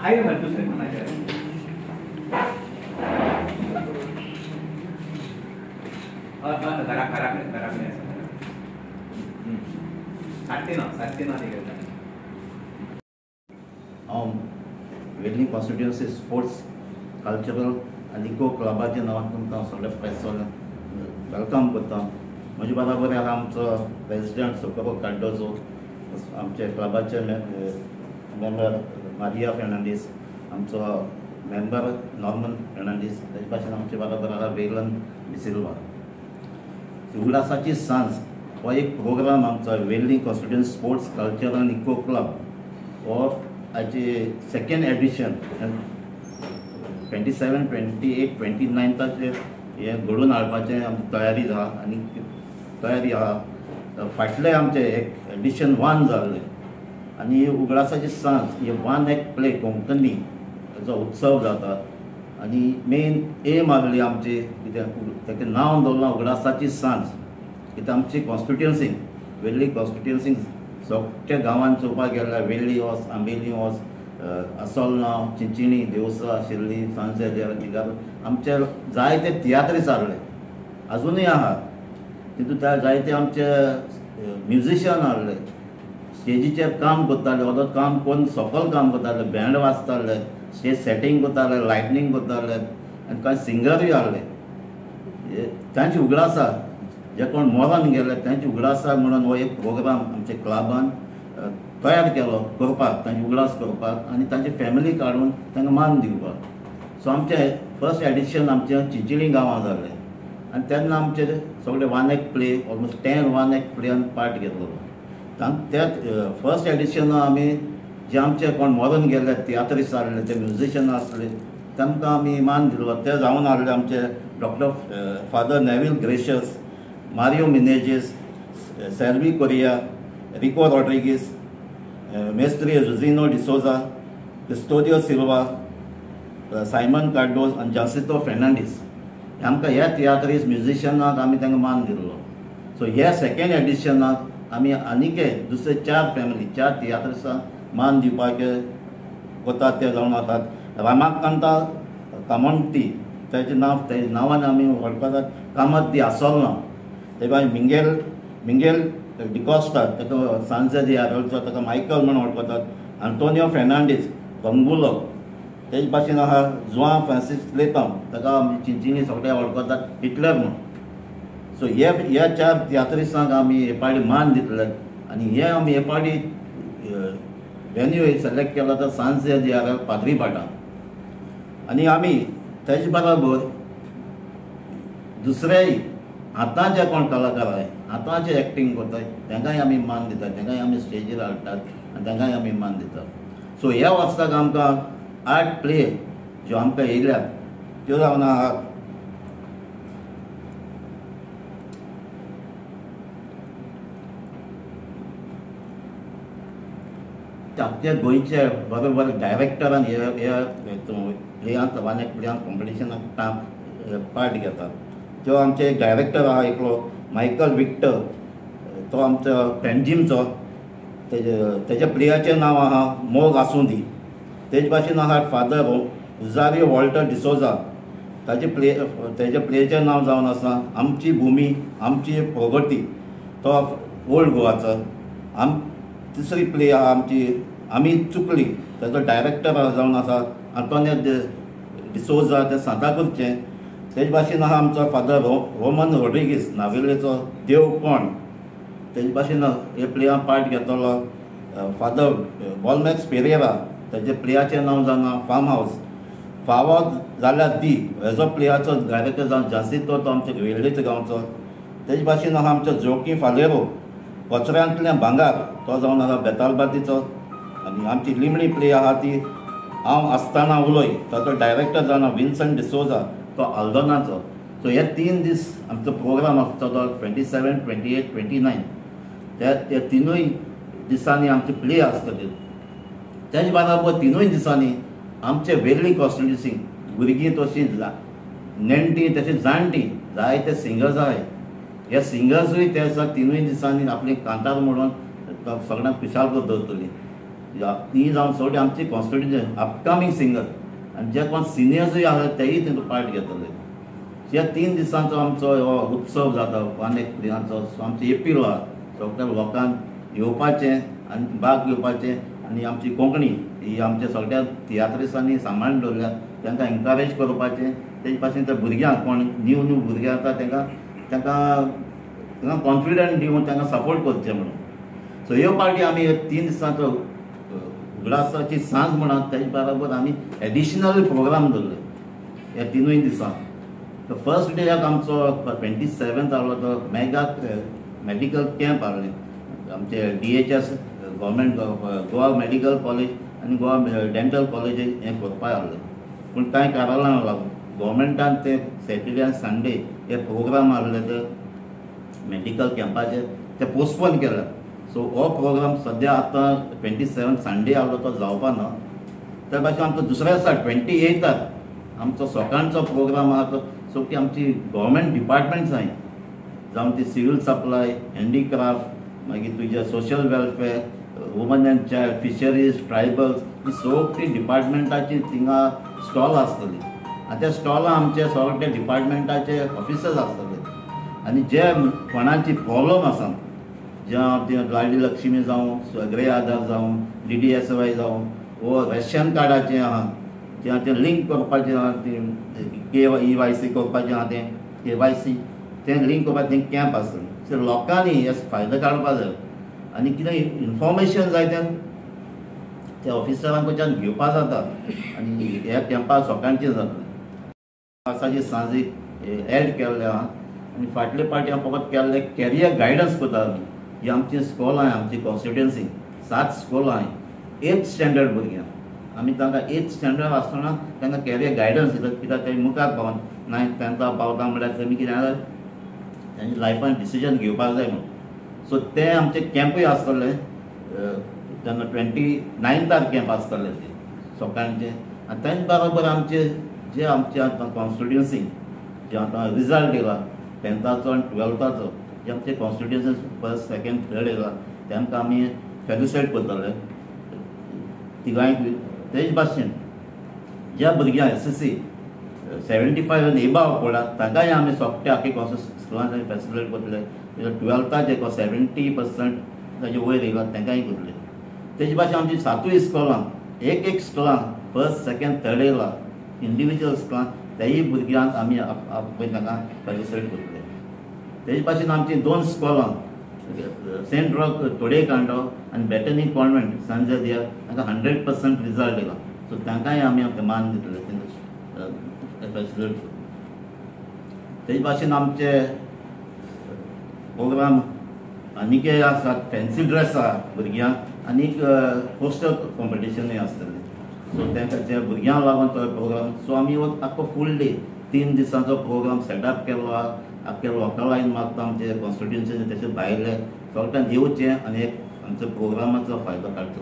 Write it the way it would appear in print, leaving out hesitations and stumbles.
आहे ना दुसरे कोणाचे घराकडे सारखे ना हांव वेल्ली कॉन्स्टिट्युएन्सी स्पोर्ट्स कल्चरल आनी इको क्लबाच्या नांवान तुमकां सगळे प्रेसांक वेलकम करता. म्हजे बरोबर आहा आमचो प्रेसिडेंट सोकोरो कार्डोजो, आमचे क्लबाचे मेंबर मारिया फेर्नांडीस, आमचो मेंबर नॉर्मन फेर्नांडीस, तेजे भाशेन आमचे बरोबर आहा वेलन डिसिल्वा. उल्हासाची सांज हो एक प्रोग्राम आमचो वेल्ली कॉन्स्टिट्युएन्सी स्पोर्ट्स कल्चरल आनी इको क्लब हो हाचे सेकेंड एडिशन 27, 28, 29 हे घडोवन हाडपाचें आमची तयारी आहा आनी तयारी आहा. फाटलें आमचें एक एडिशन 1 जाल्लें आनी उगडासाची सांज ही 1 एक्ट प्ले कोंकणी हेचो उत्सव जाता आनी मेन एम आहली आमची कितें तेका नांव दवरलां उगडासाची सांज. कित्याक आमची कॉन्स्टिट्युएन्सीन वेल्ली कॉन्स्टिट्युएन्सीन सगळ्या गांवांत चोवपाक गेल्यार वेल्ली वॉस, आंबेली वॉस, आसोलनांव, चिंचिणी, देवसा, शिर्ली, सांजे, दिगार आमचे जायते तियात्रीस हाडले, अजुनूय आहात. तितूंत जायते आमचे म्युजिशियन हाडले, स्टेजीचेर काम करताले, ओदो काम कोण सकयल काम करताले, बँड वाजताले, स्टेज सेटींग करताले, लायटनींग करताले आनी कांय सिंगरूय हाडले. तांची उगडासा जे कोण मरण गेले तांची उगडासा म्हणून हो एक प्रोग्राम आमच्या क्लबान तयार केलो करपाक, तांची उगडास करपाक आनी तांची फॅमिली काडून तांकां मान दिवपाक. सो आमचे फर्स्ट एडिशन आमचें चिंचिणी गांवां जालें आनी तेन्ना आमचे सगळे 1 एक्ट प्ले ऑलमोस्ट 10 1 एक्ट प्लेयान पार्ट घेतलो. त्याच फर्स्ट एडिशन आमी जे आमचे कोण मरण गेले तियात्रीस हाडले, ते म्युजिशियन आसले तांकां आमी मान दिलो. ते जावन हाडले आमचे doctor father Neville Gracias, Mario Menezes, सेल्वी कोरिया, रिको रॉड्रिगीस, मेस्त्री जुझिनो डिसोजा, क्रिस्टोडियो सिल्वा, सायमन कार्डोज आनी जासितो फेर्नांडीस आमकां ह्या तियात्रीस म्युजिशियनाक आमी तांकां मान दिल्लो. सो ह्या सेकेंड एडिशनाक आमी आनीक दुसरे 4 फॅमिली 4 तियात्रिसांक मान दिवपाक वतात. ते जावन आसात रामाकांता कामोंटी, तेजें नांवान आमी वळखतात, कामत दी आसोलना. ते भायर मिंगेल डिकॉस्टा, ताका सांजे दी आरोलचो, ताका मायकल म्हणून वळखतात. आंतोनियो फेर्नांडीस बंगुलो, तेजे भाशेन आहा जुआं फ्रांसीस लेतम, ताका आमी चिंचिणी सगळे वळखतात हिटलर म्हणून. सो ह्या 4 तियात्रिसांक आमी हे पावटी मान दितले आनी हे आमी हे पावटी वेन्यू सिलेक्ट केलो तो सांजे दी आरोल पाद्रीपाटा. आनी आमी तेजे बरोबर दुसरेय आतां जे कोण कलाकार आहाय, आतां जे एक्टींग करतात तांकांय आमी मान दितात, तांकांय आमी स्टेजीर हाडटात आनी तांकांय आमी मान दितात. सो ह्या वर्साक आमकां 8 प्ले ज्यो आमकां येयल्यात त्यो जावन आहात आमचे गोंयचे बरोबर डायरेक्टरान ह्या प्लेयांत 1 एक्ट प्लेयांत कॉम्पिटिशनाक पार्ट घेतात. तो आमचे डायरेक्टर आहा एकलो मायकल विक्टर, तो आमचो पेंजिमचो. तेज्या प्लेयाचें नांव आहा मोग आसुंदी. तेजे भाशेन आहा फादर रोजारियो वॉल्टर डिसोजा, तेजे प्लेचें नांव जावन आसा आमची भुमी आमची प्रगती, तो ओल्ड गोवाचो. तिसरी प्ले आहा आमची आमी चुकली, तेजो डायरेक्टर जावन आसा आंतोनियो डिसोजा, ते सांताक्रूजचे. तेजे भाशेन आहा आमचो फादर रोमन रॉड्रिगीस, नावेलेचो देव कोण. तेजे भाशेन हे प्लेयान पार्ट घेतलो फादर बॉलमॅक्स पेरेरा, तेजे प्लेयाचें नांव जावन फार्म हावस. फावो जाल्यार दी हेजो प्लेयाचो डायरेक्टर जावन जासितो, तो आमच्या वेल्लेच गांवचो. तेजे भाशेन आहा आमचो जोकी फालेरो, कचऱ्यांतलें भांगार, तो जावन आसा बेतालबातीचो. आनी आमची लिमणी प्ले आहा ती हांव आसतना उलय, ताचो डायरेक्टर जावन विन्संट डिसोजा, तो आल्दोनाचो. सो हे 3 दीस आमचो प्रोग्राम आसतलो 27, 28, 29. ते 3 दिसांनी आमचे प्ले आसतले. तेजे बरोबर 3 दिसांनी आमचे वेल्ली कॉन्स्टिट्युएन्सीन भुरगीं तशीं नेणटी तशीं जाणटी जायते सिंगर्स आहाय. हे सिंगर्सूय ते 3 दिसांनी आपली कांतार म्हणून सगळ्यांक खुशाल दवरतली. ती जावन सगळी आमची कॉन्स्टिट्युशन अपकमींग सिंगर आनी जे कोण सिनियर्सूय आसा तेय तितून पार्ट घेतले. ह्या 3 दिसांचो आमचो हो उत्सव जाता 1 दिनाचो. सो आमचें अपील आहा सगळ्या लोकांक येवपाचें आनी भाग घेवपाचें. आनी आमची कोंकणी ही आमच्या सगळ्या तियात्रिसांनी सांबाळून दवरल्या, तांकां एनकरेज करपाचें. तेजे पासून त्या भुरग्यांक कोण न्यू भुरगे आसा तांकां कॉन्फिडंट दिवन तांकां सपोर्ट करचें म्हणून. सो ह्यो पार्टी आमी 3 दिसांचो उगडासाची सांज म्हणून तेजे बरोबर आमी एडिशनल प्रोग्राम दवरले ह्या 3 दिसांक. फर्स्ट डेक आमचो 27 आहलो तो मेगा मेडिकल कॅम्प आहलें. आमचे DHS government Goa medical college आनी गोवा डेंटल कॉलेज हें करपा आहलें. पूण कांय कारणांक लागून गव्हर्मेंटान ते सॅटर्डे आनी संडे हे प्रोग्राम आहले ते मेडिकल कॅम्पाचे ते पोस्टपोन केले. सो हो प्रोग्राम सद्या आतां 27 संडे आहलो तो जावपा ना. त्या भाशेन आमचो दुसऱ्या दिसा 28 आमचो सकाळचो प्रोग्राम आहा तो सगळीं आमची गव्हर्मेंट डिपार्टमेंट्सांय जावं ती सिवील सप्लाय, हँडीक्राफ्ट, मागीर तुजे social welfare, woman and child, fisheries, tribals ही सगळीं डिपार्टमेंटाची थिंगा स्टॉल आसतली. आनी त्या स्टॉलां आमचे सगळे डिपार्टमेंटाचे ऑफिसर्स आसतले. आनी जे कोणाची प्रॉब्लम आसा जे लाडली लक्ष्मी जावं, गृह आधार जावं, DDSY जावं, वो रेशन कार्डाचें आहा जें लिंक करपाचें आहा KYC करपाचें आहा तें KYC तें लिंक करपाचें कॅम्प आसतलें. सो लोकांनी हे फायदो काडपा जाय आनी कितें इन्फॉर्मेशन जाय तें त्या ऑफिसरांक कडच्यान घेवपा जाता. आनी ह्या कॅम्पाक सकाळचें जातलें. पावसाची सांजीक एड केल्लें आहा. आनी फाटले पाटी हांव फकत केल्लें कॅरियर गायडन्स करता आमी. ही आमची स्कूल आहाय आमची कॉन्स्टिट्युएन्सीन 7 स्कूल आहाय. 8th स्टँडर्ड भुरग्यांक आमी तांकां 8th स्टँडर्ड आसतना तांकां कॅरियर गायडन्स दितात. कित्याक ते मुखार पावन 9th 10th पावता म्हळ्यार तेमी कितें जाता तांच्या लायफान डिसिजन घेवपाक जाय म्हणून. सो ते आमचे कॅम्पूय आसतले तेन्ना 29 कॅम्प आसतले ते सकाळचे. आनी तांचे बरोबर आमचे जे आमचे आतां कॉन्स्टिट्युएन्सीन जे आतां रिजल्ट येयला 10th आनी 12th जे आमचे कॉन्स्टिट्युएन्सी 1st, 2nd, 3rd येयला तांकां आमी फेलिसिटेट करतले तिगांयकूय. तेच भाशेन ज्या भुरग्यांक SSC 75 आनी एबाव पडलात तांकांय आमी सोगट्या आख्या स्कुलांत फेसिलिटेट करतले. 12th 70% ताजे वयर येयला तांकांय करतले. तेजे भाशेन आमची 7 स्कुलांक एक स्कुलांक 1st, 2nd, 3rd येयला इंडिविज्युअल स्कुलांक तेय भुरग्यांक आमी तांकां फेलिसिटेट करतले. तेजे भाशेन आमची 2 स्कुलां सेंट रॉक तोडेकांडो आनी बॅटनी कॉन्व्हेंट सांजे दिया तांकां 100% रिजल्ट येयला. सो तांकांय आमी मान दितले फेसिलिटेट. तेजे भाशेन आमचे प्रोग्राम आनीकय आसात. फॅन्सी ड्रेस आहा भुरग्यांक आनीक पोस्टर कॉम्पिटिशनूय आसतलें. सो तांकां त्या भुरग्यांक लागून तो प्रोग्राम. सो आमी आख्खो फूल डे 3 दिसांचो प्रोग्राम सेटअप केल्लो आहा. आख्ख्या लोकलायन मागता आमचे कॉन्स्टिट्युएन्सीन तशें भायले सगळ्यांक येवचें आनी एक आमच्या प्रोग्रामाचो फायदो काडचो.